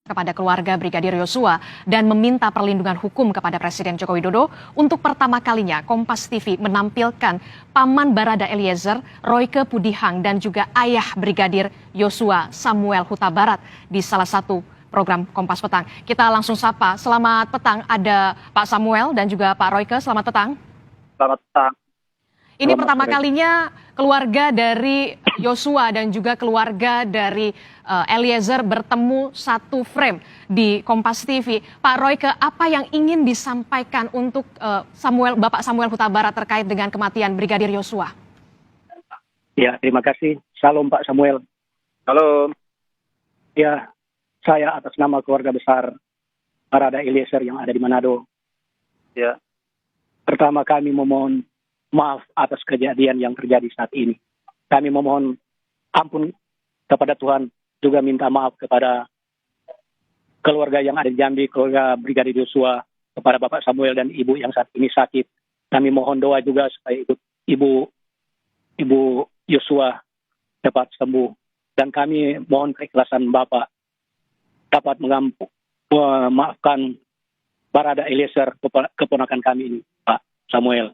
kepada keluarga Brigadir Yosua dan meminta perlindungan hukum kepada Presiden Joko Widodo. Untuk pertama kalinya Kompas TV menampilkan paman Barada Eliezer, Royke Pudihang, dan juga ayah Brigadir Yosua, Samuel Huta Barat, di salah satu program Kompas Petang. Kita langsung sapa. Selamat petang, ada Pak Samuel dan juga Pak Royke. Selamat petang. Selamat petang. Ini pertama kalinya keluarga dari Yosua dan juga keluarga dari Eliezer bertemu satu frame di Kompas TV. Pak Royke, apa yang ingin disampaikan untuk Bapak Samuel Huta Barat terkait dengan kematian Brigadir Yosua? Ya, terima kasih. Salam Pak Samuel. Halo. Ya, saya atas nama keluarga besar Barada Eliezer yang ada di Manado. Ya. Pertama kami memohon maaf atas kejadian yang terjadi saat ini. Kami memohon ampun kepada Tuhan, juga minta maaf kepada keluarga yang ada di Jambi, keluarga Brigadir Yosua, kepada Bapak Samuel dan Ibu yang saat ini sakit. Kami mohon doa juga supaya Ibu Yosua cepat sembuh. Dan kami mohon keikhlasan Bapak dapat memaafkan Barada Eliezer, keponakan kami ini, Pak Samuel.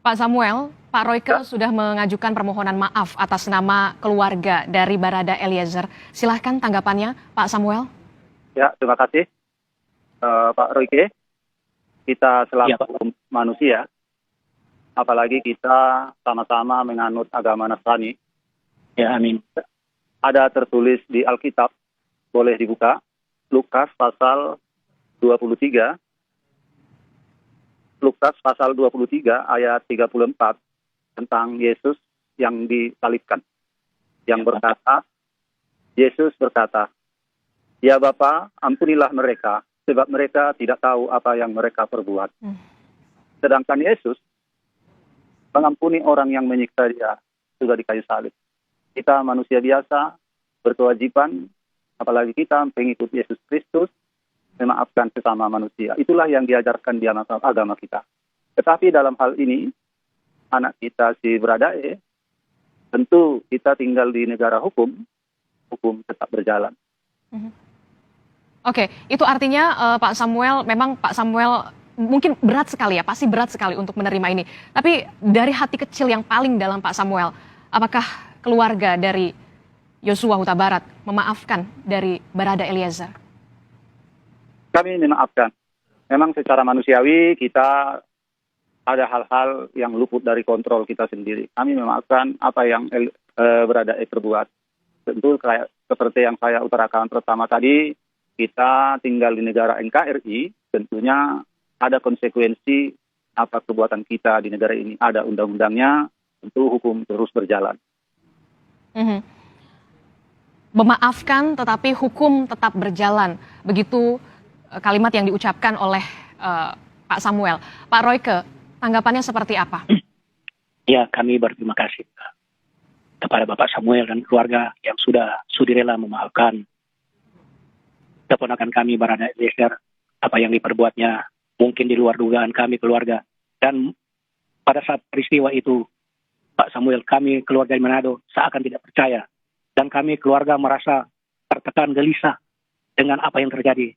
Pak Samuel, Pak Royke sudah mengajukan permohonan maaf atas nama keluarga dari Barada Eliezer. Silahkan tanggapannya, Pak Samuel. Ya, terima kasih, Pak Royke. Kita selaku manusia, apalagi kita sama-sama menganut agama Nasrani. Ya, amin. Ada tertulis di Alkitab, boleh dibuka, Lukas pasal 23. Lukas pasal 23 ayat 34 tentang Yesus yang disalibkan. Yang berkata, Yesus berkata, "Ya Bapa, ampunilah mereka, sebab mereka tidak tahu apa yang mereka perbuat." Sedangkan Yesus mengampuni orang yang menyiksa dia sudah di kayu salib. Kita manusia biasa berkewajiban, apalagi kita pengikut Yesus Kristus, memaafkan sesama manusia. Itulah yang diajarkan di agama kita. Tetapi dalam hal ini, anak kita si Bradae, tentu kita tinggal di negara hukum tetap berjalan. Oke, itu artinya Pak Samuel, memang Pak Samuel mungkin berat sekali ya, pasti berat sekali untuk menerima ini. Tapi dari hati kecil yang paling dalam Pak Samuel, apakah keluarga dari Yosua Huta Barat memaafkan dari Barada Eliezer? Kami memaafkan. Memang secara manusiawi kita ada hal-hal yang luput dari kontrol kita sendiri. Kami memaafkan apa yang Barada perbuat. Tentu seperti yang saya utarakan pertama tadi, kita tinggal di negara NKRI, tentunya ada konsekuensi apa perbuatan kita di negara ini. Ada undang-undangnya, tentu hukum terus berjalan. Memaafkan tetapi hukum tetap berjalan. Begitu kalimat yang diucapkan oleh Pak Samuel. Pak Royke, tanggapannya seperti apa? Ya, kami berterima kasih kepada Bapak Samuel dan keluarga yang sudah sudi rela memaafkan keponakan kami Barada Eliezer. Apa yang diperbuatnya mungkin di luar dugaan kami keluarga. Dan pada saat peristiwa itu, Pak Samuel, kami keluarga di Manado seakan tidak percaya. Dan kami keluarga merasa tertekan, gelisah dengan apa yang terjadi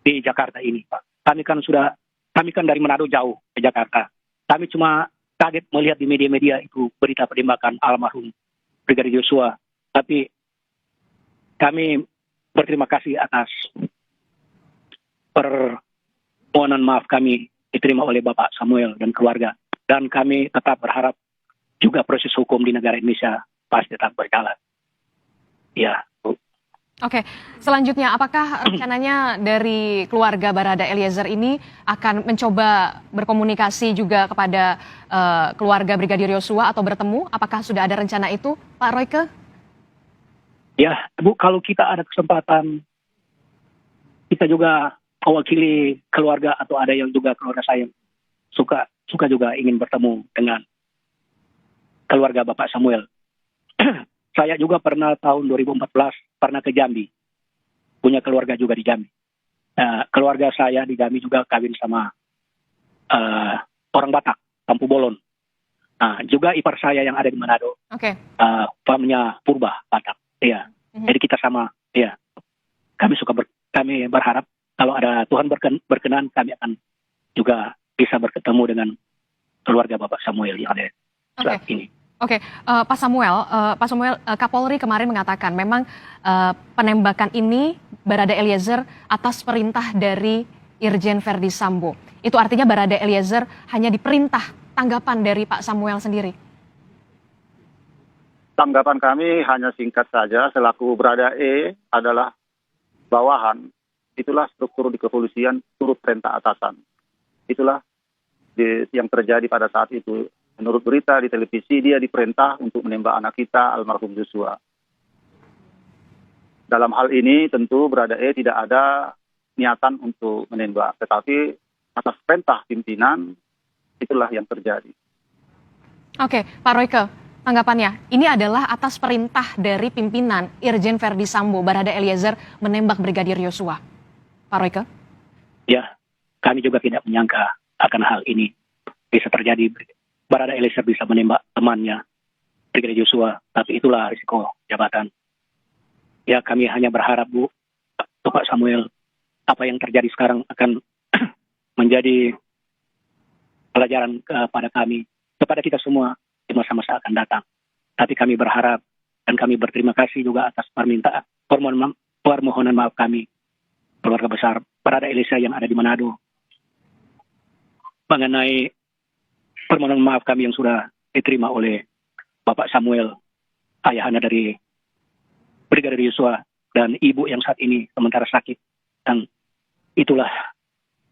di Jakarta ini, Pak. Kami kan dari Manado jauh ke Jakarta. Kami cuma kaget melihat di media-media itu berita penembakan almarhum Brigadir Yosua. Tapi kami berterima kasih atas permohonan maaf kami diterima oleh Bapak Samuel dan keluarga. Dan kami tetap berharap juga proses hukum di negara Indonesia pasti tetap berjalan. Ya, Bu. Oke, selanjutnya apakah rencananya dari keluarga Barada Eliezer ini akan mencoba berkomunikasi juga kepada keluarga Brigadir Yosua atau bertemu? Apakah sudah ada rencana itu, Pak Royke? Ya, Bu, kalau kita ada kesempatan, kita juga mewakili keluarga atau ada yang juga keluarga saya suka juga ingin bertemu dengan keluarga Bapak Samuel. Saya juga pernah tahun 2014 pernah ke Jambi. Punya keluarga juga di Jambi. Keluarga saya di Jambi juga kawin sama orang Batak, Tampu Bolon. Juga ipar saya yang ada di Manado, Oke. famnya Purba Batak. Ya. Jadi kita sama. Ya. Kami berharap kalau ada Tuhan berkenan, kami akan juga bisa bertemu dengan keluarga Bapak Samuel yang ada saat ini. Oke, Pak Samuel, Kapolri kemarin mengatakan memang penembakan ini Barada Eliezer atas perintah dari Irjen Verdi Sambo. Itu artinya Barada Eliezer hanya diperintah. Tanggapan dari Pak Samuel sendiri? Tanggapan kami hanya singkat saja, selaku Barada E adalah bawahan. Itulah struktur di kepolisian turut perintah atasan. Itulah yang terjadi pada saat itu. Menurut berita di televisi, dia diperintah untuk menembak anak kita, almarhum Joshua. Dalam hal ini tentu Barada E tidak ada niatan untuk menembak, tetapi atas perintah pimpinan, itulah yang terjadi. Oke, Pak Royke, tanggapannya, ini adalah atas perintah dari pimpinan Irjen Verdi Sambo, Barada Eliezer menembak Brigadir Yosua. Pak Royke? Ya, kami juga tidak menyangka akan hal ini bisa terjadi. Barada Eliezer bisa menembak temannya, Brigadir Yosua, tapi itulah risiko jabatan. Ya, kami hanya berharap, Bu, Pak Samuel, apa yang terjadi sekarang akan menjadi pelajaran kepada kami, kepada kita semua di masa-masa akan datang. Tapi kami berharap dan kami berterima kasih juga atas permohonan maaf kami, keluarga besar Barada Eliezer yang ada di Manado, mengenai permohonan maaf kami yang sudah diterima oleh Bapak Samuel, ayahanda dari Brigadir Yosua, dan ibu yang saat ini sementara sakit. Dan itulah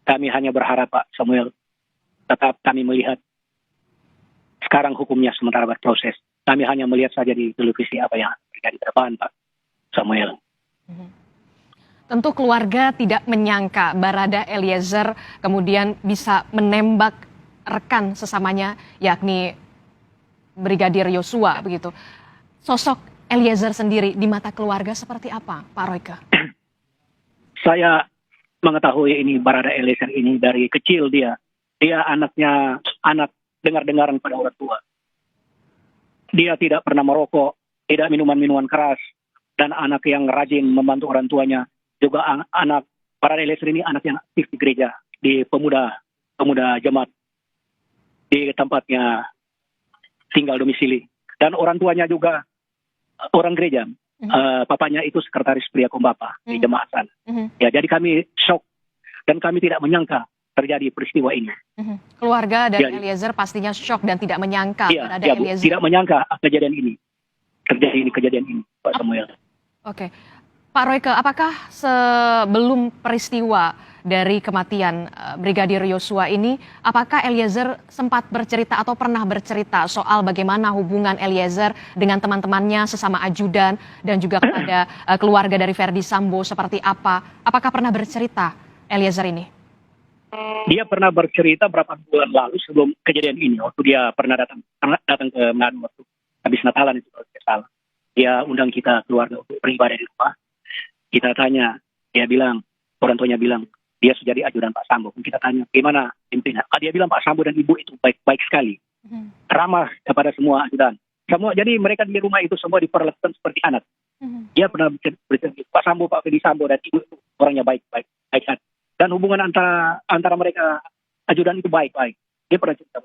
kami hanya berharap Pak Samuel, tetap kami melihat sekarang hukumnya sementara berproses. Kami hanya melihat saja di televisi apa yang terjadi di depan, Pak Samuel. Tentu keluarga tidak menyangka Barada Eliezer kemudian bisa menembak rekan sesamanya, yakni Brigadir Yosua, begitu. Sosok Eliezer sendiri di mata keluarga seperti apa, Pak Royke? Saya mengetahui ini Barada Eliezer ini dari kecil dia anak dengar-dengaran pada orang tua. Dia tidak pernah merokok, tidak minuman-minuman keras, dan anak yang rajin membantu orang tuanya. Juga anak Barada Eliezer ini anak yang aktif di gereja, di pemuda jemaat, di tempatnya tinggal domisili. Dan orang tuanya juga orang gereja. Papanya itu sekretaris pria Kombapa di jemaat sana. Ya, jadi kami shock dan kami tidak menyangka terjadi peristiwa ini. Keluarga dari Eliezer pastinya shock dan tidak menyangka Barada Eliezer. Tidak menyangka kejadian ini. Kejadian ini, Pak Samuel. Oke. Pak Royke, apakah sebelum peristiwa dari kematian Brigadir Yosua ini, apakah Eliezer sempat bercerita atau pernah bercerita soal bagaimana hubungan Eliezer dengan teman-temannya sesama ajudan dan juga kepada keluarga dari Verdi Sambo seperti apa? Apakah pernah bercerita Eliezer ini? Dia pernah bercerita berapa bulan lalu sebelum kejadian ini, waktu dia pernah datang ke Manado waktu habis Natalan itu kalau tidak salah. Dia undang kita keluarga untuk beribadah di rumah. Kita tanya, orang tuanya bilang, dia sudah jadi ajudan Pak Sambo. Kita tanya, gimana pimpinan? Dia bilang Pak Sambo dan ibu itu baik sekali. Ramah kepada semua ajudan. Jadi mereka di rumah itu semua diperlakukan seperti anak. Dia pernah bercerita, Pak Sambo, Pak Verdi Sambo dan ibu itu orangnya baik. Dan hubungan antara mereka ajudan itu baik. Dia pernah cerita.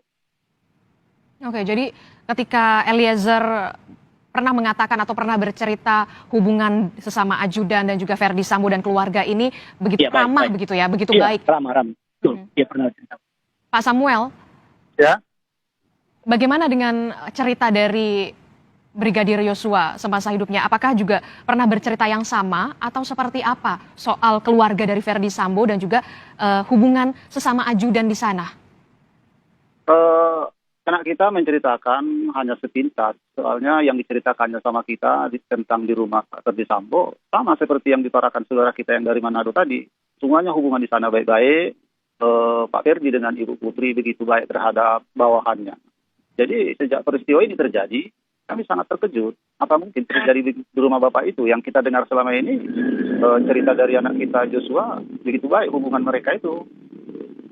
Oke, jadi ketika Eliezer pernah mengatakan atau pernah bercerita hubungan sesama ajudan dan juga Verdi Sambo dan keluarga ini begitu ramah, begitu ya, begitu baik. Ramah. Betul. Dia pernah cerita. Pak Samuel, Ya. Bagaimana dengan cerita dari Brigadir Yosua semasa hidupnya? Apakah juga pernah bercerita yang sama atau seperti apa soal keluarga dari Verdi Sambo dan juga hubungan sesama ajudan di sana? Anak kita menceritakan hanya sepintas, soalnya yang diceritakannya sama kita tentang di rumah Pak Verdi Sambo sama seperti yang ditarakan saudara kita yang dari Manado tadi. Semuanya hubungan di sana baik-baik. Pak Verdi dengan Ibu Putri begitu baik terhadap bawahannya. Jadi sejak peristiwa ini terjadi, kami sangat terkejut. Apa mungkin terjadi di rumah Bapak itu? Yang kita dengar selama ini, cerita dari anak kita Joshua, begitu baik hubungan mereka itu.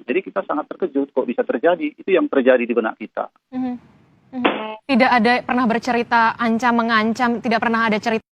Jadi kita sangat terkejut kok bisa terjadi. Itu yang terjadi di benak kita. Tidak ada pernah bercerita ancam mengancam, tidak pernah ada cerita